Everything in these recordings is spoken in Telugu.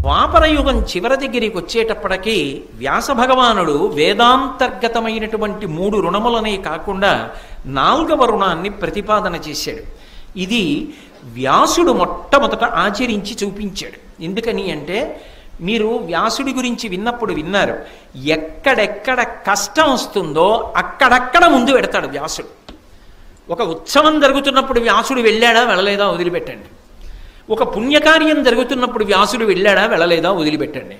ద్వాపరయుగం చివరి దగ్గరికి వచ్చేటప్పటికీ వ్యాస భగవానుడు వేదాంతర్గతమైనటువంటి 3 రుణములనే కాకుండా 4వ రుణాన్ని ప్రతిపాదన చేశాడు. ఇది వ్యాసుడు మొట్టమొదట ఆచరించి చూపించాడు. ఎందుకని అంటే మీరు వ్యాసుడి గురించి విన్నప్పుడు విన్నారు, ఎక్కడెక్కడ కష్టం వస్తుందో అక్కడక్కడ ముందు పెడతాడు వ్యాసుడు. ఒక ఉత్సవం జరుగుతున్నప్పుడు వ్యాసుడు వెళ్ళాడా వెళ్ళలేదా వదిలిపెట్టండి. ఒక పుణ్యకార్యం జరుగుతున్నప్పుడు వ్యాసుడు వెళ్ళాడా వెళ్ళలేదా వదిలిపెట్టండి.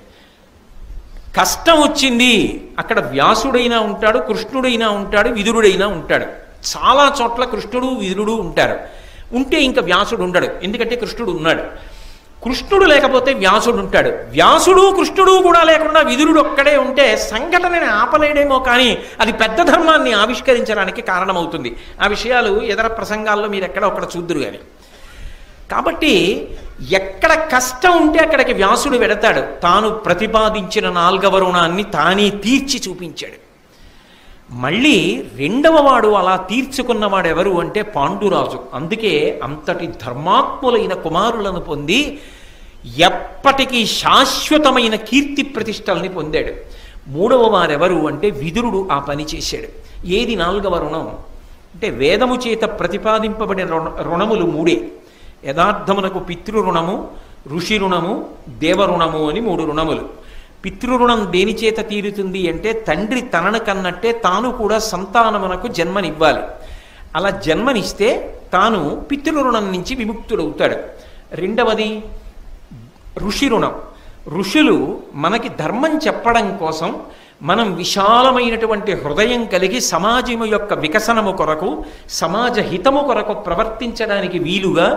కష్టం వచ్చింది అక్కడ వ్యాసుడైనా ఉంటాడు, కృష్ణుడైనా ఉంటాడు, విదురుడైనా ఉంటాడు. చాలా చోట్ల కృష్ణుడు విదురుడు ఉంటారు. ఉంటే ఇంకా వ్యాసుడు ఉండడు, ఎందుకంటే కృష్ణుడు ఉన్నాడు. కృష్ణుడు లేకపోతే వ్యాసుడు ఉంటాడు. వ్యాసుడు కృష్ణుడు కూడా లేకుండా విదురుడు ఒక్కడే ఉంటే సంఘటనని ఆపలేడేమో, కానీ అది పెద్ద ధర్మాన్ని ఆవిష్కరించడానికి కారణమవుతుంది. ఆ విషయాలు ఇతర ప్రసంగాల్లో మీరు ఎక్కడ ఒక్కడ చూద్దురు కానీ. కాబట్టి ఎక్కడ కష్టం ఉంటే అక్కడికి వ్యాసుడు వెడతాడు. తాను ప్రతిపాదించిన 4వ రుణాన్ని తానే తీర్చి చూపించాడు. మళ్ళీ 2వ వాడు అలా తీర్చుకున్నవాడు ఎవరు అంటే పాండురాజు. అందుకే అంతటి ధర్మాత్ములైన కుమారులను పొంది ఎప్పటికీ శాశ్వతమైన కీర్తి ప్రతిష్టల్ని పొందాడు. 3వ వారెవరు అంటే విదురుడు ఆ పని చేశాడు. ఏది 4వ రుణం అంటే వేదము చేత ప్రతిపాదింపబడిన రుణములు 3. యథార్థమునకు పితృరుణము, ఋషి రుణము, దేవరుణము అని 3 రుణములు. పితృరుణం దేని చేత తీరుతుంది అంటే తండ్రి తనను కన్నట్టే తాను కూడా సంతానమునకు జన్మనివ్వాలి. అలా జన్మనిస్తే తాను పితృరుణం నుంచి విముక్తుడవుతాడు. 2వది ఋషి రుణం. ఋషులు మనకి ధర్మం చెప్పడం కోసం మనం విశాలమైనటువంటి హృదయం కలిగి సమాజము యొక్క వికసనము కొరకు, సమాజ హితము కొరకు ప్రవర్తించడానికి వీలుగా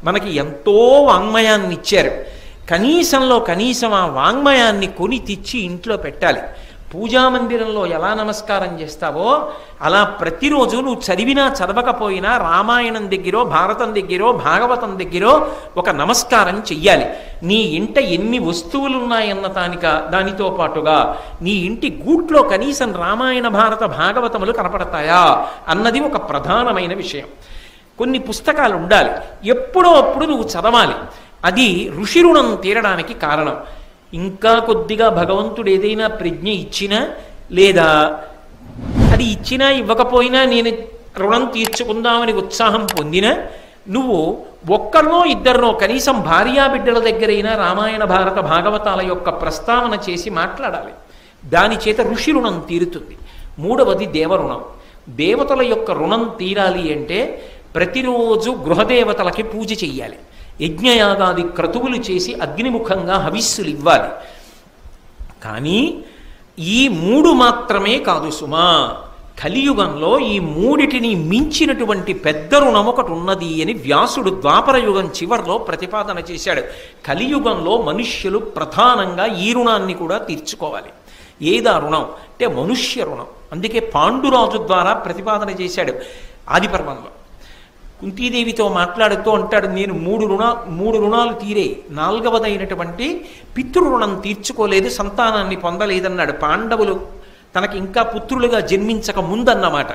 మనకి ఎంతో వాంగ్మయాన్ని ఇచ్చారు. కనీసంలో కనీసం ఆ వాంగ్మయాన్ని కొని తెచ్చి ఇంట్లో పెట్టాలి. పూజామందిరంలో ఎలా నమస్కారం చేస్తావో అలా ప్రతిరోజు నువ్వు చదివినా చదవకపోయినా రామాయణం దగ్గరో, భారతం దగ్గరో, భాగవతం దగ్గరో ఒక నమస్కారం చెయ్యాలి. నీ ఇంట ఎన్ని వస్తువులున్నాయన్న దానితో పాటుగా నీ ఇంటి గూట్లో కనీసం రామాయణ, భారత, భాగవతములు కనపడతాయా అన్నది ఒక ప్రధానమైన విషయం. కొన్ని పుస్తకాలు ఉండాలి, ఎప్పుడో అప్పుడు నువ్వు చదవాలి. అది ఋషి రుణం తీరడానికి కారణం. ఇంకా కొద్దిగా భగవంతుడు ఏదైనా ప్రజ్ఞ ఇచ్చినా, లేదా అది ఇచ్చినా ఇవ్వకపోయినా నేను రుణం తీర్చుకుందామని ఉత్సాహం పొందినా, నువ్వు ఒక్కరినో ఇద్దరినో కనీసం భార్యాబిడ్డల దగ్గరైనా రామాయణ, భారత, భాగవతాల యొక్క ప్రస్తావన చేసి మాట్లాడాలి. దాని చేత ఋషి రుణం తీరుతుంది. 3వది దేవరుణం. దేవతల యొక్క రుణం తీరాలి అంటే ప్రతిరోజు గృహదేవతలకి పూజ చెయ్యాలి. యజ్ఞయాగాది క్రతువులు చేసి అగ్నిముఖంగా హవిస్సులు ఇవ్వాలి. కానీ ఈ 3 మాత్రమే కాదు సుమా, కలియుగంలో ఈ 3టిని మించినటువంటి పెద్ద రుణం ఒకటి ఉన్నది అని వ్యాసుడు ద్వాపరయుగం చివరిలో ప్రతిపాదన చేశాడు. కలియుగంలో మనుష్యులు ప్రధానంగా ఈ రుణాన్ని కూడా తీర్చుకోవాలి. ఏదా రుణం అంటే మనుష్య రుణం. అందుకే పాండురాజు ద్వారా ప్రతిపాదన చేశాడు. ఆదిపర్వంలో కుంతీదేవితో మాట్లాడుతూ అంటాడు, నేను 3 రుణాలు తీరే, 4వదైనటువంటి పితృరుణం తీర్చుకోలేదు, సంతానాన్ని పొందలేదన్నాడు. పాండవులు తనకి ఇంకా పుత్రులుగా జన్మించక ముందన్నమాట.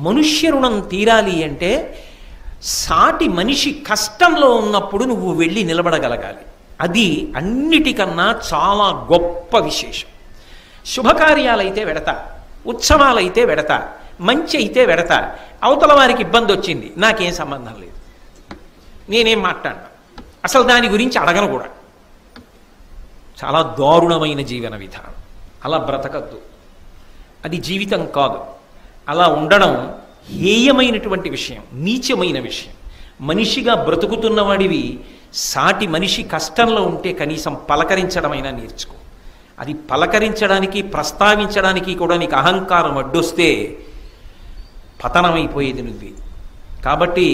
మనుష్య రుణం తీరాలి అంటే సాటి మనిషి కష్టంలో ఉన్నప్పుడు నువ్వు వెళ్ళి నిలబడగలగాలి. అది అన్నిటికన్నా చాలా గొప్ప విశేషం. శుభకార్యాలైతే వెడతా, ఉత్సవాలైతే వెడతా, మంచి అయితే వెడతా. అవతల వారికి ఇబ్బంది వచ్చింది, నాకేం సంబంధం లేదు, నేనేం మాట్లాడినా, అసలు దాని గురించి అడగను కూడా. చాలా దారుణమైన జీవన విధానం. అలా బ్రతకద్దు, అది జీవితం కాదు. అలా ఉండడం హేయమైనటువంటి విషయం, నీచమైన విషయం. మనిషిగా బ్రతుకుతున్నవాడివి సాటి మనిషి కష్టంలో ఉంటే కనీసం పలకరించడమైనా నేర్చుకో. అది పలకరించడానికి, ప్రస్తావించడానికి కూడా నీకు అహంకారం అడ్డొస్తే పతనమైపోయేది నువ్వే. కాబట్టి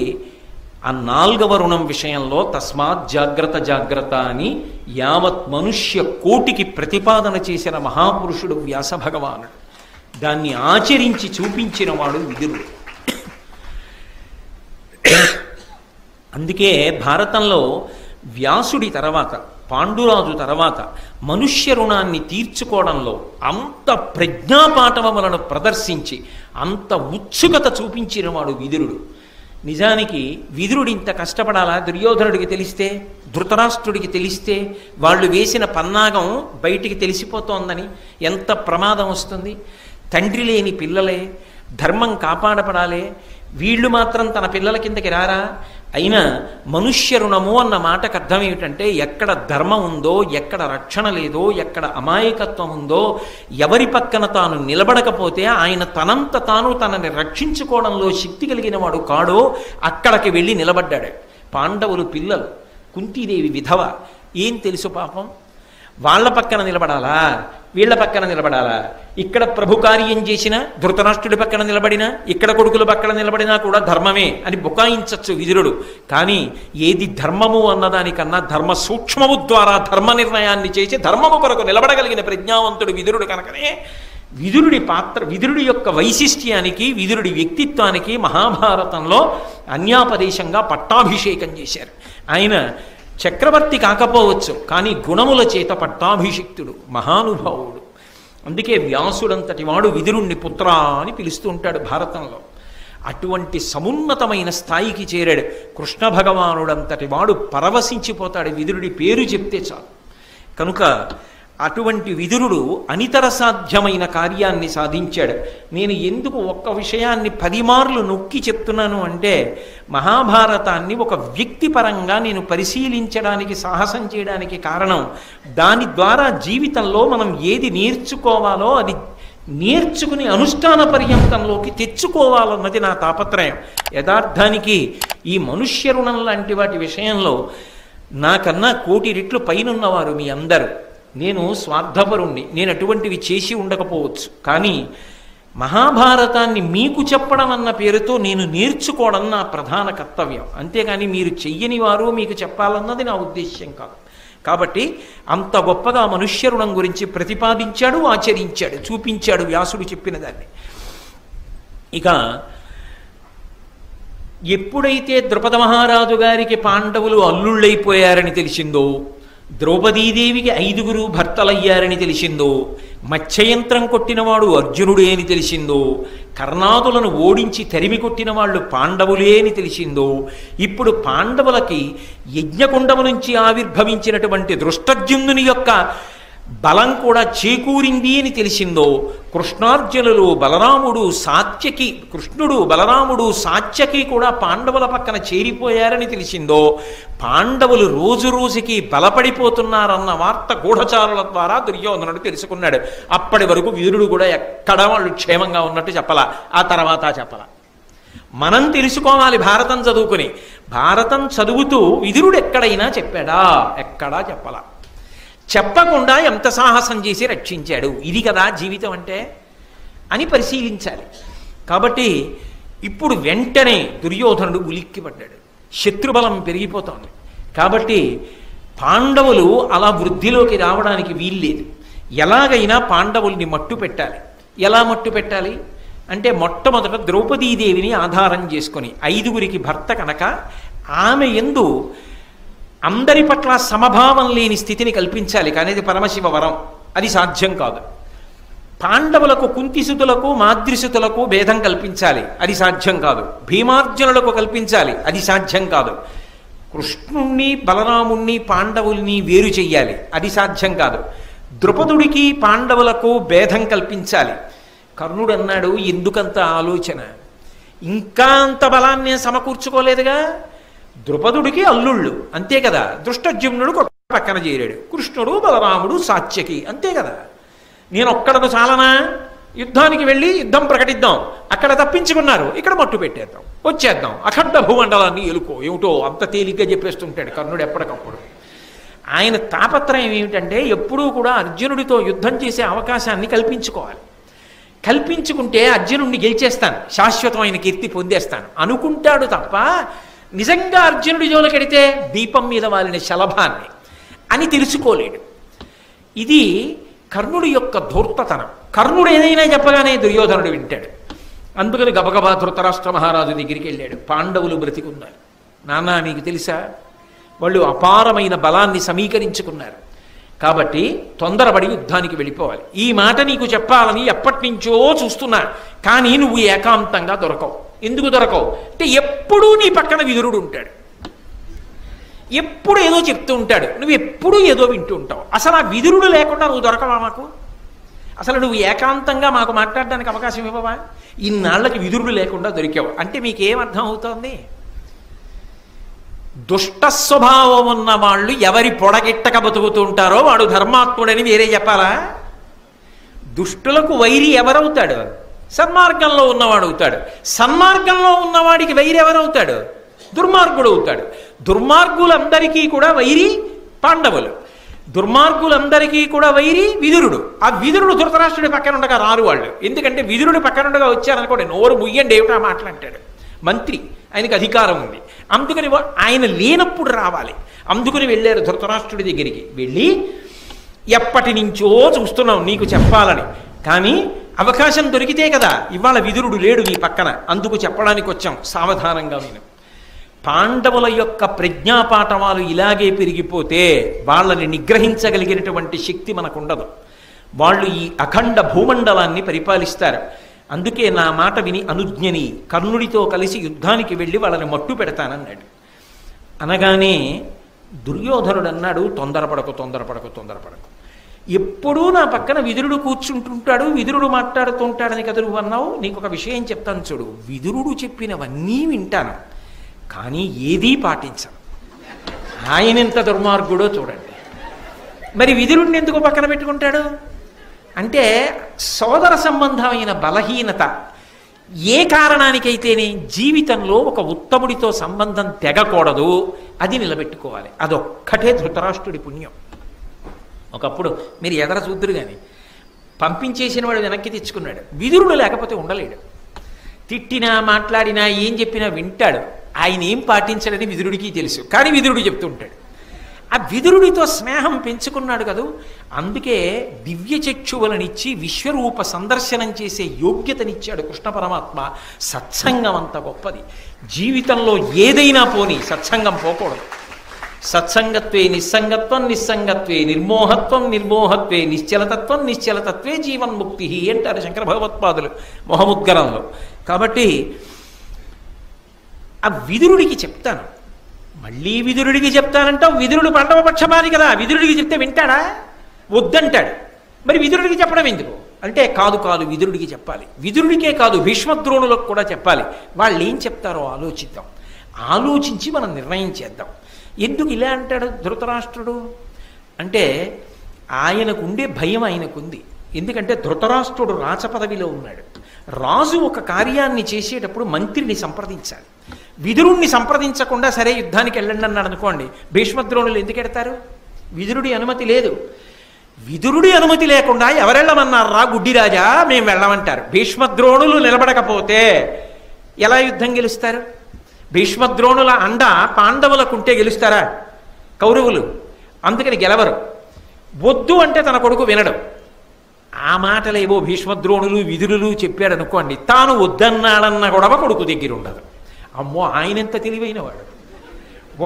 ఆ 4వ రుణం విషయంలో తస్మాత్ జాగ్రత్త జాగ్రత్త అని యావత్ మనుష్య కోటికి ప్రతిపాదన చేసిన మహాపురుషుడు వ్యాస భగవానుడు. దాన్ని ఆచరించి చూపించిన వాడు విదురుడు. అందుకే భారతంలో వ్యాసుడి తర్వాత, పాండురాజు తర్వాత మనుష్య రుణాన్ని తీర్చుకోవడంలో అంత ప్రజ్ఞాపాఠవములను ప్రదర్శించి అంత ఉత్సుకత చూపించిన వాడు విదురుడు. నిజానికి విదురుడు ఇంత కష్టపడాలా దుర్యోధనుడికి తెలిస్తే, ధృతరాష్ట్రుడికి తెలిస్తే, వాళ్ళు వేసిన పన్నాగం బయటికి తెలిసిపోతోందని ఎంత ప్రమాదం వస్తుంది. తండ్రి లేని పిల్లలే, ధర్మం కాపాడపడాలే, వీళ్ళు మాత్రం తన పిల్లల కిందకి రారా? అయినా మనుష్య రుణము అన్న మాటకు అర్థం ఏమిటంటే ఎక్కడ ధర్మం ఉందో, ఎక్కడ రక్షణ లేదో, ఎక్కడ అమాయకత్వం ఉందో, ఎవరి పక్కన తాను నిలబడకపోతే ఆయన తనంత తాను తనని రక్షించుకోవడంలో శక్తి కలిగిన వాడు కాడో అక్కడికి వెళ్ళి నిలబడ్డాడు. పాండవులు పిల్లలు, కుంతీదేవి విధవ, ఏం తెలుసు పాపం? వాళ్ళ పక్కన నిలబడాలా, వీళ్ళ పక్కన నిలబడాలా? ఇక్కడ ప్రభు కార్యం చేసినా, ధృతరాష్ట్రుడి పక్కన నిలబడినా, ఇక్కడ కొడుకుల పక్కన నిలబడినా కూడా ధర్మమే అని బుకాయించచ్చు విదురుడు. కానీ ఏది ధర్మము అన్నదానికన్నా ధర్మ సూక్ష్మము ద్వారా ధర్మ నిర్ణయాన్ని చేసి ధర్మము కొరకు నిలబడగలిగిన ప్రజ్ఞావంతుడు విదురుడు. కనుకనే విదురుడి పాత్ర, విదురుడి యొక్క వైశిష్ట్యానికి, విదురుడి వ్యక్తిత్వానికి మహాభారతంలో అన్యాపదేశంగా పట్టాభిషేకం చేశారు. ఆయన చక్రవర్తి కాకపోవచ్చు, కానీ గుణముల చేత పట్టాభిషిక్తుడు, మహానుభావుడు. అందుకే వ్యాసుడంతటి వాడు విదురుణ్ణి పుత్ర అని పిలుస్తూ ఉంటాడు భారతంలో. అటువంటి సమున్నతమైన స్థాయికి చేరాడు. కృష్ణ భగవానుడంతటి వాడు పరవశించిపోతాడు విదురుడి పేరు చెప్తే చాలు. కనుక అటువంటి విదురుడు అనితర సాధ్యమైన కార్యాన్ని సాధించాడు. నేను ఎందుకు ఒక్క విషయాన్ని 10 మార్లు నొక్కి చెప్తున్నాను అంటే, మహాభారతాన్ని ఒక వ్యక్తిపరంగా నేను పరిశీలించడానికి సాహసం చేయడానికి కారణం, దాని ద్వారా జీవితంలో మనం ఏది నేర్చుకోవాలో అది నేర్చుకుని అనుష్ఠాన పర్యంతంలోకి తెచ్చుకోవాలన్నది నా తాపత్రయం. యథార్థానికి ఈ మనుష్య రుణం లాంటి వాటి విషయంలో నాకన్నా 1,000,000 రెట్లు పైనున్నవారు మీ అందరూ. నేను స్వార్థపరుణ్ణి, నేను అటువంటివి చేసి ఉండకపోవచ్చు. కానీ మహాభారతాన్ని మీకు చెప్పడం అన్న పేరుతో నేను నేర్చుకోవడం నా ప్రధాన కర్తవ్యం. అంతేగాని మీరు చెయ్యని వారు మీకు చెప్పాలన్నది నా ఉద్దేశ్యం కాదు. కాబట్టి అంత గొప్పగా మనుష్య రుణం గురించి ప్రతిపాదించాడు, ఆచరించాడు, చూపించాడు వ్యాసుడు చెప్పిన దాన్ని. ఇక ఎప్పుడైతే ద్రుపద మహారాజు గారికి పాండవులు అల్లుళ్ళైపోయారని తెలిసిందో, ద్రౌపదీదేవికి 5గురు భర్తలయ్యారని తెలిసిందో, మత్స్యయంత్రం కొట్టినవాడు అర్జునుడే అని తెలిసిందో, కర్ణాదులను ఓడించి తరిమి కొట్టిన వాళ్ళు పాండవులే అని తెలిసిందో, ఇప్పుడు పాండవులకి యజ్ఞకుండము నుంచి ఆవిర్భవించినటువంటి దృష్టద్యుమ్నుని యొక్క బలం కూడా చేకూరింది అని తెలిసిందో, కృష్ణార్జునులు బలరాముడు సాత్యకి, కృష్ణుడు బలరాముడు సాత్యకి కూడా పాండవుల పక్కన చేరిపోయారని తెలిసిందో, పాండవులు రోజు రోజుకి బలపడిపోతున్నారన్న వార్త గూఢచారుల ద్వారా దుర్యోధనుడు తెలుసుకున్నాడు. అప్పటి వరకు వీరుడు కూడా ఎక్కడ వాళ్ళు క్షేమంగా ఉన్నట్టు చెప్పలా, ఆ తర్వాత చెప్పలా. మనం తెలుసుకోవాలి భారతం చదువుకుని. భారతం చదువుతూ విదురుడు ఎక్కడైనా చెప్పాడా? ఎక్కడా చెప్పలా. చెప్పకుండా ఎంత సాహసం చేసి రక్షించాడు. ఇది కదా జీవితం అంటే అని పరిశీలించాలి. కాబట్టి ఇప్పుడు వెంటనే దుర్యోధనుడు ఉలిక్కిపడ్డాడు. శత్రుబలం పెరిగిపోతోంది. కాబట్టి పాండవులు అలా వృద్ధిలోకి రావడానికి వీల్లేదు. ఎలాగైనా పాండవుల్ని మట్టు పెట్టాలి. ఎలా మట్టు పెట్టాలి అంటే, మొట్టమొదట ద్రౌపదీదేవిని ఆధారం చేసుకొని 5గురికి భర్త కనుక ఆమె యందు అందరి పట్ల సమభావం లేని స్థితిని కల్పించాలి. కానీ అది పరమశివ వరం, అది సాధ్యం కాదు. పాండవులకు కుంతిసుతులకు మాద్రిసుతులకు భేదం కల్పించాలి, అది సాధ్యం కాదు. భీమార్జునులకు కల్పించాలి, అది సాధ్యం కాదు. కృష్ణుణ్ణి బలరాముణ్ణి పాండవుల్ని వేరు చెయ్యాలి, అది సాధ్యం కాదు. ద్రుపదుడికి పాండవులకు భేదం కల్పించాలి. కర్ణుడు అన్నాడు, ఎందుకంత ఆలోచన? ఇంకా అంత బలాన్ని సమకూర్చుకోలేదుగా. ద్రుపదుడికి అల్లుళ్ళు అంతే కదా, దృష్టద్యుమ్నుడు పక్కన చేరాడు, కృష్ణుడు బలరాముడు సాత్యకి అంతే కదా. నేను ఒక్కడను చాలనా? యుద్ధానికి వెళ్ళి యుద్ధం ప్రకటిద్దాం, అక్కడ తప్పించుకున్నారు, ఇక్కడ మట్టు పెట్టేద్దాం, వచ్చేద్దాం, అఖండ భూమండలాన్ని ఎలుకో. ఏమిటో అంత తేలిగ్గా చెప్పేస్తుంటాడు కర్ణుడు ఎప్పటికప్పుడు. ఆయన తాపత్రయం ఏమిటంటే, ఎప్పుడూ కూడా అర్జునుడితో యుద్ధం చేసే అవకాశాన్ని కల్పించుకోవాలి. కల్పించుకుంటే అర్జునుడిని గెలిచేస్తాను, శాశ్వతమైన కీర్తి పొందేస్తాను అనుకుంటాడు తప్ప, నిజంగా అర్జునుడి జోలికెడితే దీపం మీద వాలిన శలభాన్ని అని తెలుసుకోలేడు. ఇది కర్ణుడి యొక్క ధూర్తతనం. కర్ణుడు ఏదైనా చెప్పగానే దుర్యోధనుడు వింటాడు. అందుకని గబగబా ధృతరాష్ట్ర మహారాజు దగ్గరికి వెళ్ళాడు. పాండవులు బ్రతికున్నారు. నాన్న నీకు తెలుసా, వాళ్ళు అపారమైన బలాన్ని సమీకరించుకున్నారు, కాబట్టి తొందరపడి యుద్ధానికి వెళ్ళిపోవాలి. ఈ మాట నీకు చెప్పాలని ఎప్పటి నుంచో చూస్తున్నా, కానీ నువ్వు ఏకాంతంగా దొరకవు. ఎందుకు దొరకవు అంటే ఎప్పుడూ నీ పక్కన విదురుడు ఉంటాడు, ఎప్పుడు ఏదో చెప్తూ ఉంటాడు, నువ్వు ఎప్పుడూ ఏదో వింటూ ఉంటావు. అసలు ఆ విదురుడు లేకుండా నువ్వు దొరకవా మాకు? అసలు నువ్వు ఏకాంతంగా మాకు మాట్లాడడానికి అవకాశం ఇవ్వవా? ఇన్నాళ్ళకి విదురుడు లేకుండా దొరికావు అంటే మీకేమర్థం అవుతోంది? దుష్ట స్వభావం ఉన్న వాళ్ళు ఎవరి పొడగిట్టక బతుకుతూ ఉంటారో వాడు ధర్మాత్ముడని వేరే చెప్పాలా? దుష్టులకు వైరి ఎవరవుతాడు? సన్మార్గంలో ఉన్నవాడు అవుతాడు. సన్మార్గంలో ఉన్నవాడికి వైరి ఎవరవుతాడు? దుర్మార్గుడు అవుతాడు. దుర్మార్గులందరికీ కూడా వైరి పాండవులు, దుర్మార్గులందరికీ కూడా వైరి విదురుడు. ఆ విదురుడు ధృతరాష్ట్రుడి పక్కన ఉండగా రారు వాళ్ళు. ఎందుకంటే విదురుడి పక్కన ఉండగా వచ్చారనుకోండి, నోరు ముయ్యండి ఏమిటా మాట్లాంటాడు. మంత్రి, ఆయనకి అధికారం ఉంది, అందుకని ఆయన లేనప్పుడు రావాలి. అందుకని వెళ్ళారు ధృతరాష్ట్రుడి దగ్గరికి. వెళ్ళి ఎప్పటి నుంచో చూస్తున్నాం నీకు చెప్పాలని, కానీ అవకాశం దొరికితే కదా. ఇవాళ విదురుడు లేడు నీ పక్కన, అందుకు చెప్పడానికి వచ్చాం, సావధానంగా విను. పాండవుల యొక్క ప్రజ్ఞాపాఠవాలు ఇలాగే పెరిగిపోతే వాళ్ళని నిగ్రహించగలిగినటువంటి శక్తి మనకుండదు. వాళ్ళు ఈ అఖండ భూమండలాన్ని పరిపాలిస్తారు. అందుకే నా మాట విని అనుజ్ఞని కర్ణుడితో కలిసి యుద్ధానికి వెళ్ళి వాళ్ళని మట్టు పెడతానన్నాడు. అనగానే దుర్యోధనుడు అన్నాడు, తొందరపడకు తొందరపడకు తొందరపడకు, ఎప్పుడూ నా పక్కన విదురుడు కూర్చుంటుంటాడు, విదురుడు మాట్లాడుతుంటాడని కదా నువ్వు అన్నావు. నీకు ఒక విషయం చెప్తాను చూడు, విదురుడు చెప్పినవన్నీ వింటాను, కానీ ఏదీ పాటించను. ఆయన ఎంత దుర్మార్గుడో చూడండి. మరి విదురుడిని ఎందుకు పక్కన పెట్టుకుంటాడు అంటే సోదర సంబంధమైన బలహీనత ఏ కారణానికైతేనే జీవితంలో ఒక ఉత్తముడితో సంబంధం తెగకూడదు, అది నిలబెట్టుకోవాలి. అదొక్కటే ధృతరాష్ట్రుడి పుణ్యం. ఒకప్పుడు మీరు ఎదర చూద్దురు కానీ పంపించేసిన వాడు వెనక్కి తెచ్చుకున్నాడు. విదురుడు లేకపోతే ఉండలేడు. తిట్టినా మాట్లాడినా ఏం చెప్పినా వింటాడు. ఆయన ఏం పాటించడని విదురుడికి తెలుసు, కానీ విదురుడు చెప్తుంటాడు. ఆ విదురుడితో స్నేహం పెంచుకున్నాడు కదూ. అందుకే దివ్య చక్షువులనిచ్చి విశ్వరూప సందర్శనం చేసే యోగ్యతనిచ్చాడు కృష్ణ పరమాత్మ. సత్సంగం అంత గొప్పది. జీవితంలో ఏదైనా పోని సత్సంగం పోకూడదు. సత్సంగత్వే నిస్సంగత్వం, నిస్సంగత్వే నిర్మోహత్వం, నిర్మోహత్వే నిశ్చలతత్వం, నిశ్చలతత్వే జీవన్ముక్తి అంటారు శంకర భగవత్పాదులు మొహముద్గరంలో. కాబట్టి ఆ విదురుడికి చెప్తాను, మళ్ళీ విదురుడికి చెప్తానంటావు. విదురుడు పాండవ పక్షపాతి కదా, విదురుడికి చెప్తే వింటాడా? వద్దంటాడు. మరి విదురుడికి చెప్పడం ఎందుకు అంటే కాదు కాదు విదురుడికి చెప్పాలి. విదురుడికే కాదు భీష్మద్రోణులకు కూడా చెప్పాలి. వాళ్ళు ఏం చెప్తారో ఆలోచిద్దాం, ఆలోచించి మనం నిర్ణయం చేద్దాం. ఎందుకు ఇలా అంటాడు ధృతరాష్ట్రుడు అంటే ఆయనకుండే భయం ఆయనకుంది. ఎందుకంటే ధృతరాష్ట్రుడు రాచపదవిలో ఉన్నాడు. రాజు ఒక కార్యాన్ని చేసేటప్పుడు మంత్రిని సంప్రదించాలి. విదురుణ్ణి సంప్రదించకుండా సరే యుద్ధానికి వెళ్ళండి అన్నాడు అనుకోండి, భీష్మద్రోణులు ఎందుకు ఎడతారు? విదురుడి అనుమతి లేదు. విదురుడి అనుమతి లేకుండా ఎవరెళ్ళమన్నారా గుడ్డిరాజా, మేము వెళ్ళమంటారు. భీష్మద్రోణులు నిలబడకపోతే ఎలా యుద్ధం గెలుస్తారు? భీష్మద్రోణుల అండ పాండవులకుంటే గెలుస్తారా? కౌరవులు అందుకని గెలవరు. వద్దు అంటే తన కొడుకు వినడు. ఆ మాటలేవో భీష్మద్రోణులు విదురులు చెప్పాడు అనుకోండి, తాను వద్దన్నాడన్న గొడవ కొడుకు దగ్గర ఉండదు. అమ్మో, ఆయనెంత తెలివైనవాడు.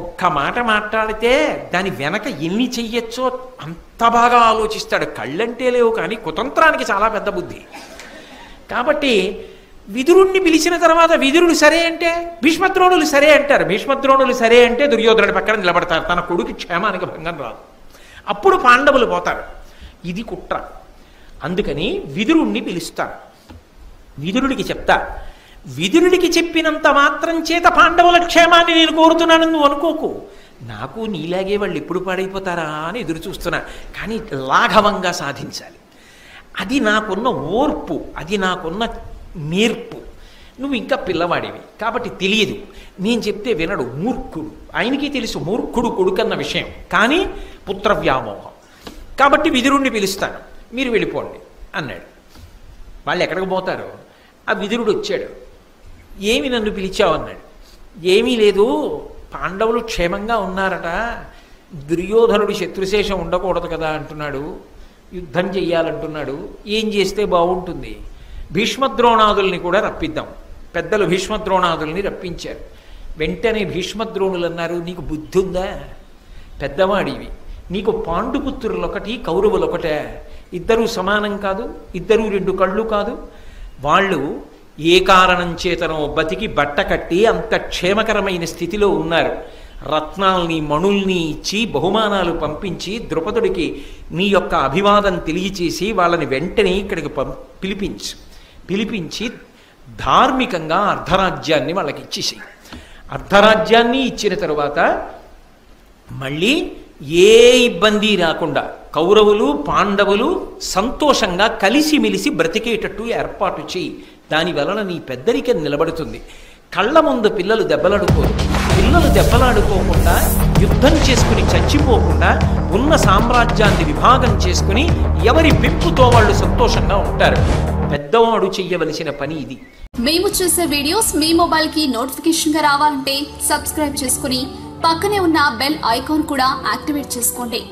ఒక్క మాట మాట్లాడితే దాని వెనక ఎన్ని చెయ్యొచ్చో అంత బాగా ఆలోచిస్తాడు. కళ్ళంటే లేవు కానీ కుతంత్రానికి చాలా పెద్ద బుద్ధి. కాబట్టి విదురుణ్ణి పిలిచిన తర్వాత విదురుడు సరే అంటే భీష్మద్రోణులు సరే అంటారు. భీష్మద్రోణులు సరే అంటే దుర్యోధనుడి పక్కన నిలబడతారు. తన కొడుకు క్షేమానికి భంగం రాదు. అప్పుడు పాండవులు పోతారు. ఇది కుట్ర. అందుకని విదురుణ్ణి పిలుస్తారు. విదురుడికి చెప్తా. విదురుడికి చెప్పినంత మాత్రం చేత పాండవుల క్షేమాన్ని నేను కోరుతున్నాను నువ్వు అనుకోకు. నాకు నీలాగే వాళ్ళు ఎప్పుడు పాడైపోతారా అని ఎదురు చూస్తున్నా, కానీ లాఘవంగా సాధించాలి. అది నాకున్న ఓర్పు, అది నాకున్న నేర్పు. నువ్వు ఇంకా పిల్లవాడివి కాబట్టి తెలియదు. నేను చెప్తే వినడు, మూర్ఖుడు. ఆయనకి తెలుసు మూర్ఖుడు కొడుకన్న విషయం, కానీ పుత్ర వ్యామోహం. కాబట్టి విదురుణ్ణి పిలుస్తాను, మీరు వెళ్ళిపోండి అన్నాడు. వాళ్ళు ఎక్కడికి పోతారు? ఆ విదురుడు వచ్చాడు. ఏమి నన్ను పిలిచావు అన్నాడు. ఏమీ లేదు, పాండవులు క్షేమంగా ఉన్నారట, దుర్యోధనుడి శత్రుశేషం ఉండకూడదు కదా అంటున్నాడు, యుద్ధం చెయ్యాలంటున్నాడు. ఏం చేస్తే బాగుంటుంది? భీష్మద్రోణాదుల్ని కూడా రప్పిద్దాం. పెద్దలు భీష్మద్రోణాదుల్ని రప్పించారు. వెంటనే భీష్మద్రోణులు అన్నారు, నీకు బుద్ధి ఉందా? పెద్దవాడివి, నీకు పాండుపుత్రులొకటి కౌరవులొకటే, ఇద్దరూ సమానం కాదు, ఇద్దరూ రెండు కళ్ళు కాదు. వాళ్ళు ఏ కారణం చేతనో బతికి బట్ట కట్టి అంత క్షేమకరమైన స్థితిలో ఉన్నారు. రత్నాల్ని మణుల్ని ఇచ్చి బహుమానాలు పంపించి ద్రుపదుడికి నీ యొక్క అభివాదం తెలియచేసి వాళ్ళని వెంటనే ఇక్కడికి పిలిపించి ధార్మికంగా అర్ధరాజ్యాన్ని వాళ్ళకి ఇచ్చేసాయి. అర్ధరాజ్యాన్ని ఇచ్చిన తరువాత మళ్ళీ ఏ ఇబ్బంది రాకుండా కౌరవులు పాండవులు సంతోషంగా కలిసిమెలిసి బ్రతికేటట్టు ఏర్పాటు చేయి. దాని వలన నీ పెద్దరికం నిలబడుతుంది. కళ్ళ ముందు పిల్లలు దెబ్బలాడుకోరు. పిల్లలు దెబ్బలాడుకోకుండా యుద్ధం చేసుకుని చచ్చిపోకుండా ఉన్న సామ్రాజ్యాన్ని విభాగం చేసుకుని ఎవరి పెంపుతో వాళ్ళు సంతోషంగా ఉంటారు. పెద్దవాడు చెయ్యవలసిన పని ఇది. మేము చేసే వీడియోస్ మీ మొబైల్ కి నోటిఫికేషన్ గా రావాలంటే సబ్స్క్రైబ్ చేసుకుని పక్కనే ఉన్న బెల్ ఐకాన్ కూడా యాక్టివేట్ చేసుకోండి.